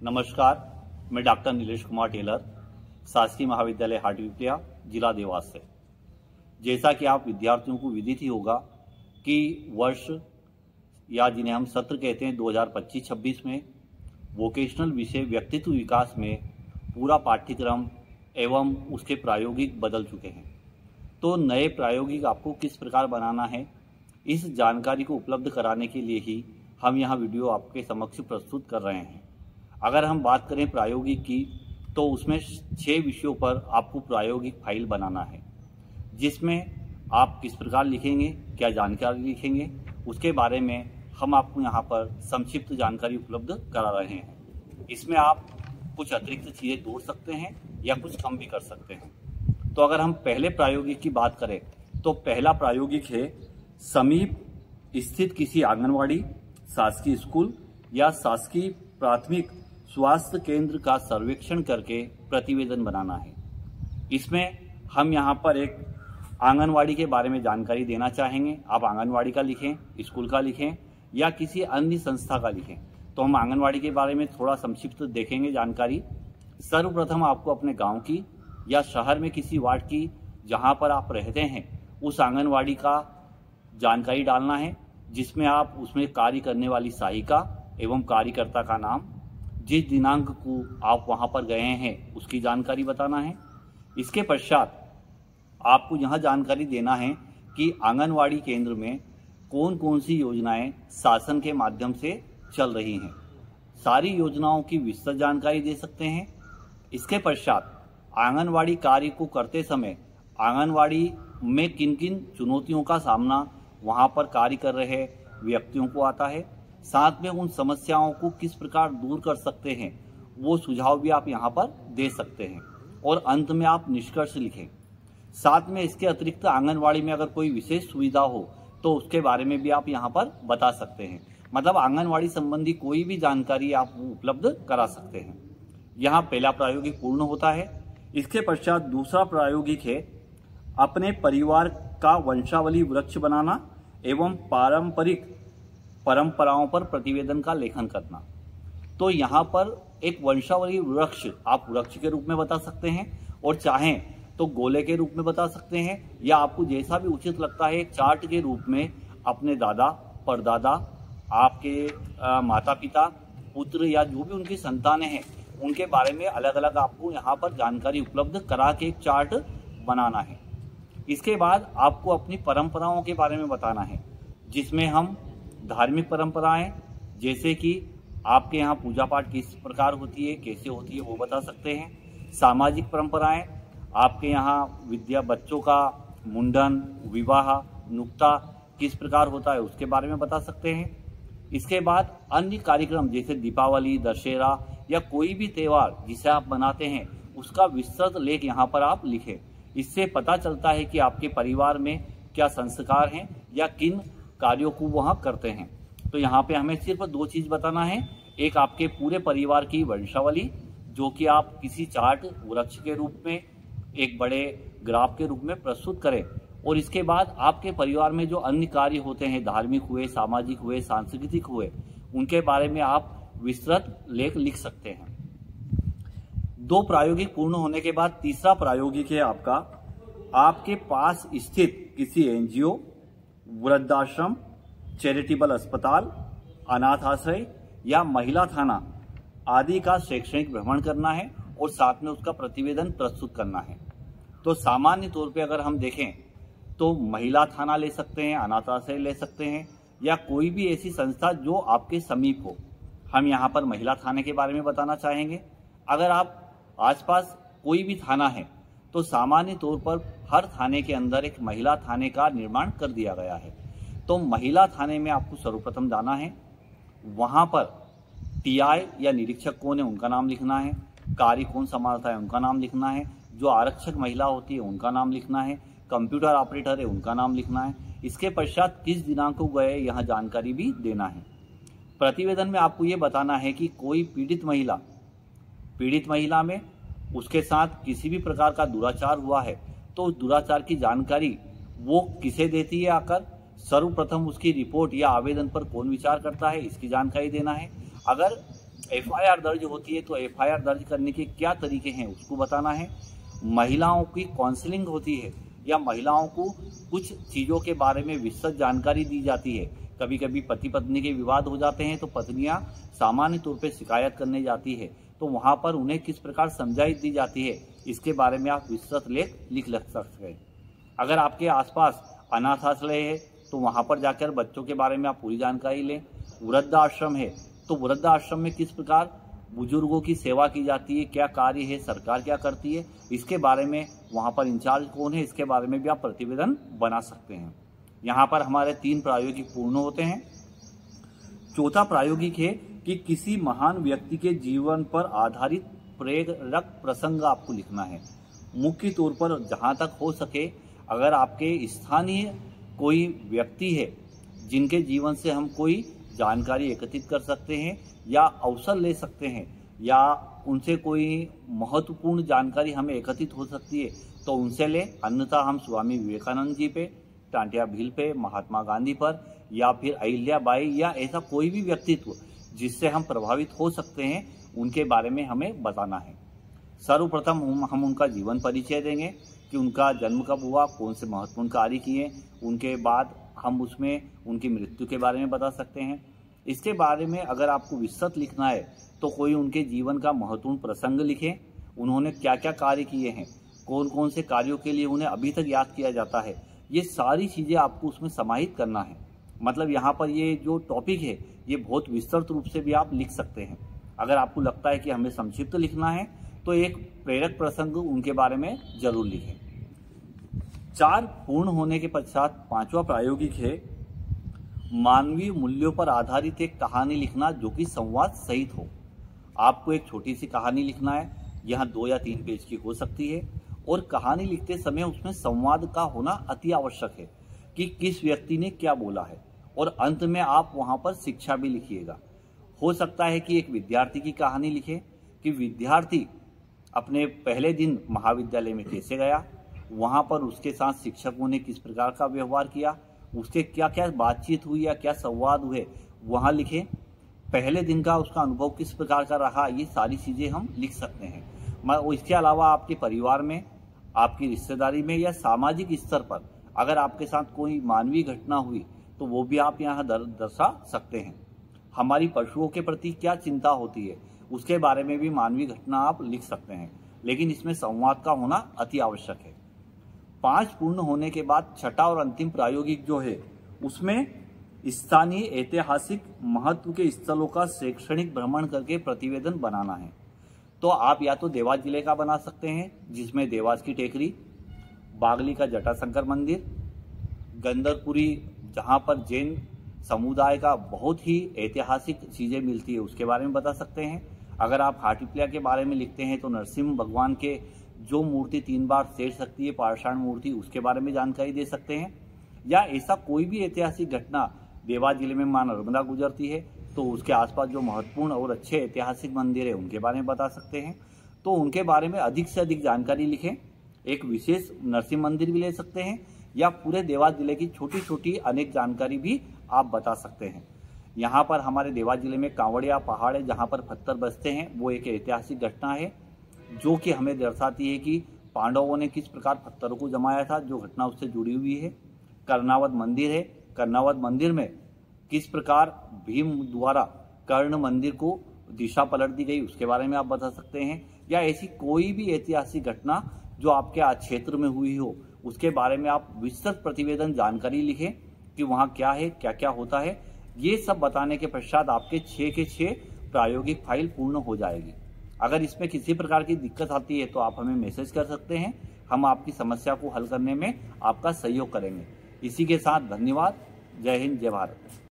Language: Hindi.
नमस्कार, मैं डॉक्टर नीलेश कुमार टेलर, शासकीय महाविद्यालय हाटपिपलिया, जिला देवास से। जैसा कि आप विद्यार्थियों को विदित ही होगा कि वर्ष या जिन्हें हम सत्र कहते हैं 2025-26 में वोकेशनल विषय व्यक्तित्व विकास में पूरा पाठ्यक्रम एवं उसके प्रायोगिक बदल चुके हैं। तो नए प्रायोगिक आपको किस प्रकार बनाना है, इस जानकारी को उपलब्ध कराने के लिए ही हम यह वीडियो आपके समक्ष प्रस्तुत कर रहे हैं। अगर हम बात करें प्रायोगिक की, तो उसमें 6 विषयों पर आपको प्रायोगिक फाइल बनाना है, जिसमें आप किस प्रकार लिखेंगे, क्या जानकारी लिखेंगे, उसके बारे में हम आपको यहाँ पर संक्षिप्त जानकारी उपलब्ध करा रहे हैं। इसमें आप कुछ अतिरिक्त चीज़ें जोड़ सकते हैं या कुछ कम भी कर सकते हैं। तो अगर हम पहले प्रायोगिक की बात करें तो पहला प्रायोगिक है समीप स्थित किसी आंगनवाड़ी, शासकीय स्कूल या शासकीय प्राथमिक स्वास्थ्य केंद्र का सर्वेक्षण करके प्रतिवेदन बनाना है। इसमें हम यहाँ पर एक आंगनवाड़ी के बारे में जानकारी देना चाहेंगे। आप आंगनवाड़ी का लिखें, स्कूल का लिखें या किसी अन्य संस्था का लिखें। तो हम आंगनवाड़ी के बारे में थोड़ा संक्षिप्त देखेंगे जानकारी। सर्वप्रथम आपको अपने गांव की या शहर में किसी वार्ड की जहां पर आप रहते हैं उस आंगनवाड़ी का जानकारी डालना है, जिसमें आप उसमें कार्य करने वाली सहायिका एवं कार्यकर्ता का नाम, जिस दिनांक को आप वहां पर गए हैं उसकी जानकारी बताना है। इसके पश्चात आपको यह जानकारी देना है कि आंगनवाड़ी केंद्र में कौन कौन सी योजनाएं शासन के माध्यम से चल रही हैं। सारी योजनाओं की विस्तृत जानकारी दे सकते हैं। इसके पश्चात आंगनवाड़ी कार्य को करते समय आंगनवाड़ी में किन किन चुनौतियों का सामना वहां पर कार्य कर रहे व्यक्तियों को आता है, साथ में उन समस्याओं को किस प्रकार दूर कर सकते हैं वो सुझाव भी आप यहाँ पर दे सकते हैं। और अंत में आप निष्कर्ष लिखें। साथ में इसके अतिरिक्त आंगनवाड़ी में अगर कोई विशेष सुविधा हो तो उसके बारे में भी आप यहाँ पर बता सकते हैं। मतलब आंगनवाड़ी संबंधी कोई भी जानकारी आप उपलब्ध करा सकते हैं। यहाँ पहला प्रायोगिक पूर्ण होता है। इसके पश्चात दूसरा प्रायोगिक है अपने परिवार का वंशावली वृक्ष बनाना एवं पारंपरिक परंपराओं पर प्रतिवेदन का लेखन करना। तो यहाँ पर एक वंशावली वृक्ष आप वृक्ष के रूप में बता सकते हैं और चाहें तो गोले के रूप में बता सकते हैं, या आपको जैसा भी उचित लगता है एक चार्ट के रूप में अपने दादा, परदादा, आपके माता पिता, पुत्र या जो भी उनकी संतानें हैं उनके बारे में अलग अलग आपको यहाँ पर जानकारी उपलब्ध करा के एक चार्ट बनाना है। इसके बाद आपको अपनी परंपराओं के बारे में बताना है, जिसमें हम धार्मिक परंपराएं, जैसे कि आपके यहाँ पूजा पाठ किस प्रकार होती है, कैसे होती है, वो बता सकते हैं। सामाजिक परंपराएं, आपके यहाँ बच्चों का मुंडन, विवाह, नुक्ता किस प्रकार होता है उसके बारे में बता सकते हैं। इसके बाद अन्य कार्यक्रम जैसे दीपावली, दशहरा या कोई भी त्यौहार जिसे आप बनाते हैं उसका विस्तृत लेख यहाँ पर आप लिखें। इससे पता चलता है कि आपके परिवार में क्या संस्कार हैं या किन कार्यों को वह करते हैं। तो यहाँ पे हमें सिर्फ 2 चीज़ बताना है। एक आपके पूरे परिवार की वंशावली, जो कि आप किसी चार्ट वृक्ष के रूप में, एक बड़े ग्राफ के रूप में प्रस्तुत करें। और इसके बाद आपके परिवार में जो अन्य कार्य होते हैं, धार्मिक हुए, सामाजिक हुए, सांस्कृतिक हुए, उनके बारे में आप विस्तृत लेख लिख सकते हैं। 2 प्रायोगिक पूर्ण होने के बाद तीसरा प्रायोगिक है आपके पास स्थित किसी एनजीओ, वृद्धाश्रम, चैरिटेबल अस्पताल, अनाथ आश्रय या महिला थाना आदि का शैक्षणिक भ्रमण करना है और साथ में उसका प्रतिवेदन प्रस्तुत करना है। तो सामान्य तौर पे अगर हम देखें तो महिला थाना ले सकते हैं, अनाथ आश्रय ले सकते हैं या कोई भी ऐसी संस्था जो आपके समीप हो। हम यहाँ पर महिला थाने के बारे में बताना चाहेंगे। अगर आप आसपास कोई भी थाना है तो सामान्य तौर पर हर थाने के अंदर एक महिला थाने का निर्माण कर दिया गया है। तो महिला थाने में आपको सर्वप्रथम जाना है। वहाँ पर टीआई या निरीक्षक कौन है उनका नाम लिखना है, कार्य कौन संभालता है उनका नाम लिखना है, जो आरक्षक महिला होती है उनका नाम लिखना है, कंप्यूटर ऑपरेटर है उनका नाम लिखना है। इसके पश्चात किस दिनांक को गए यह जानकारी भी देना है। प्रतिवेदन में आपको ये बताना है कि कोई पीड़ित महिला में उसके साथ किसी भी प्रकार का दुराचार हुआ है तो उस दुराचार की जानकारी वो किसे देती है आकर, सर्वप्रथम उसकी रिपोर्ट या आवेदन पर कौन विचार करता है इसकी जानकारी देना है। अगर एफआईआर दर्ज होती है तो एफआईआर दर्ज करने के क्या तरीके हैं उसको बताना है। महिलाओं की काउंसलिंग होती है या महिलाओं को कुछ चीज़ों के बारे में विस्तृत जानकारी दी जाती है। कभी कभी पति पत्नी के विवाद हो जाते हैं तो पत्नियां सामान्य तौर पे शिकायत करने जाती है, तो वहां पर उन्हें किस प्रकार समझाइश दी जाती है इसके बारे में आप विस्तृत लेख लिख सकते हैं। अगर आपके आसपास अनाथालय है तो वहां पर जाकर बच्चों के बारे में आप पूरी जानकारी लें। वृद्धाश्रम है तो वृद्धाश्रम में किस प्रकार बुजुर्गों की सेवा की जाती है, क्या कार्य है, सरकार क्या करती है, इसके बारे में वहां पर इंचार्ज कौन है इसके बारे में भी आप प्रतिवेदन बना सकते हैं। यहाँ पर हमारे 3 प्रायोगिक पूर्ण होते हैं। चौथा प्रायोगिक है कि किसी महान व्यक्ति के जीवन पर आधारित प्रेरक प्रसंग आपको लिखना है। मुख्य तौर पर जहाँ तक हो सके अगर आपके स्थानीय कोई व्यक्ति है जिनके जीवन से हम कोई जानकारी एकत्रित कर सकते हैं या अवसर ले सकते हैं या उनसे कोई महत्वपूर्ण जानकारी हमें एकत्रित हो सकती है तो उनसे ले, अन्यथा हम स्वामी विवेकानंद जी पे, टांटिया भील पे, महात्मा गांधी पर या फिर अहिल्याबाई या ऐसा कोई भी व्यक्तित्व जिससे हम प्रभावित हो सकते हैं उनके बारे में हमें बताना है। सर्वप्रथम हम उनका जीवन परिचय देंगे कि उनका जन्म कब हुआ, कौन से महत्वपूर्ण कार्य किए, उनके बाद हम उसमें उनकी मृत्यु के बारे में बता सकते हैं। इसके बारे में अगर आपको विस्तृत लिखना है तो कोई उनके जीवन का महत्वपूर्ण प्रसंग लिखें, उन्होंने क्या क्या कार्य किए हैं, कौन कौन से कार्यों के लिए उन्हें अभी तक याद किया जाता है, ये सारी चीज़ें आपको उसमें समाहित करना है। मतलब यहाँ पर ये जो टॉपिक है ये बहुत विस्तृत रूप से भी आप लिख सकते हैं। अगर आपको लगता है कि हमें संक्षिप्त लिखना है तो एक प्रेरक प्रसंग उनके बारे में जरूर लिखें। 4 पूर्ण होने के पश्चात 5वां प्रायोगिक है मानवीय मूल्यों पर आधारित एक कहानी लिखना जो कि संवाद सहित हो। आपको एक छोटी सी कहानी लिखना है, यह 2 या 3 पेज की हो सकती है और कहानी लिखते समय उसमें संवाद का होना अति आवश्यक है कि किस व्यक्ति ने क्या बोला है और अंत में आप वहां पर शिक्षा भी लिखिएगा। हो सकता है कि एक विद्यार्थी की कहानी लिखे कि विद्यार्थी अपने पहले दिन महाविद्यालय में कैसे गया, वहां पर उसके साथ शिक्षकों ने किस प्रकार का व्यवहार किया, उसके क्या क्या बातचीत हुई या क्या संवाद हुए वहां लिखे, पहले दिन का उसका अनुभव किस प्रकार का रहा, ये सारी चीजें हम लिख सकते हैं। इसके अलावा आपके परिवार में, आपकी रिश्तेदारी में या सामाजिक स्तर पर अगर आपके साथ कोई मानवीय घटना हुई तो वो भी आप यहाँ दर्शा सकते हैं। हमारी पशुओं के प्रति क्या चिंता होती है उसके बारे में भी मानवीय घटना आप लिख सकते हैं, लेकिन इसमें संवाद का होना अति आवश्यक है। 5 पूर्ण होने के बाद 6ठा और अंतिम प्रायोगिक जो है उसमें स्थानीय ऐतिहासिक महत्व के स्थलों का शैक्षणिक भ्रमण करके प्रतिवेदन बनाना है। तो आप या तो देवास जिले का बना सकते हैं जिसमें देवास की टेकरी, बागली का जटाशंकर मंदिर, गंदरपुरी जहां पर जैन समुदाय का बहुत ही ऐतिहासिक चीजें मिलती है उसके बारे में बता सकते हैं। अगर आप हाटीप्लिया के बारे में लिखते हैं तो नरसिंह भगवान के जो मूर्ति 3 बार सैर सकती है, पाषाण मूर्ति, उसके बारे में जानकारी दे सकते हैं। या ऐसा कोई भी ऐतिहासिक घटना देवास जिले में मां नर्मदा गुजरती है तो उसके आसपास जो महत्वपूर्ण और अच्छे ऐतिहासिक मंदिर है उनके बारे में बता सकते हैं, तो उनके बारे में अधिक से अधिक जानकारी लिखें। एक विशेष नरसिंह मंदिर भी ले सकते हैं या पूरे देवास जिले की छोटी छोटी अनेक जानकारी भी आप बता सकते हैं। यहाँ पर हमारे देवास जिले में कांवड़िया पहाड़ है जहाँ पर पत्थर बसते हैं, वो एक ऐतिहासिक घटना है जो कि हमें दर्शाती है कि पांडवों ने किस प्रकार पत्थरों को जमाया था, जो घटना उससे जुड़ी हुई है। कर्णावत मंदिर है, कर्णावत मंदिर में किस प्रकार भीम द्वारा कर्ण मंदिर को दिशा पलट दी गई उसके बारे में आप बता सकते हैं। या ऐसी कोई भी ऐतिहासिक घटना जो आपके क्षेत्र में हुई हो उसके बारे में आप विस्तृत प्रतिवेदन जानकारी लिखें कि वहाँ क्या है, क्या क्या होता है। ये सब बताने के पश्चात आपके 6 के 6 प्रायोगिक फाइल पूर्ण हो जाएगी। अगर इसमें किसी प्रकार की दिक्कत आती है तो आप हमें मैसेज कर सकते हैं, हम आपकी समस्या को हल करने में आपका सहयोग करेंगे। इसी के साथ धन्यवाद। जय हिंद, जय भारत।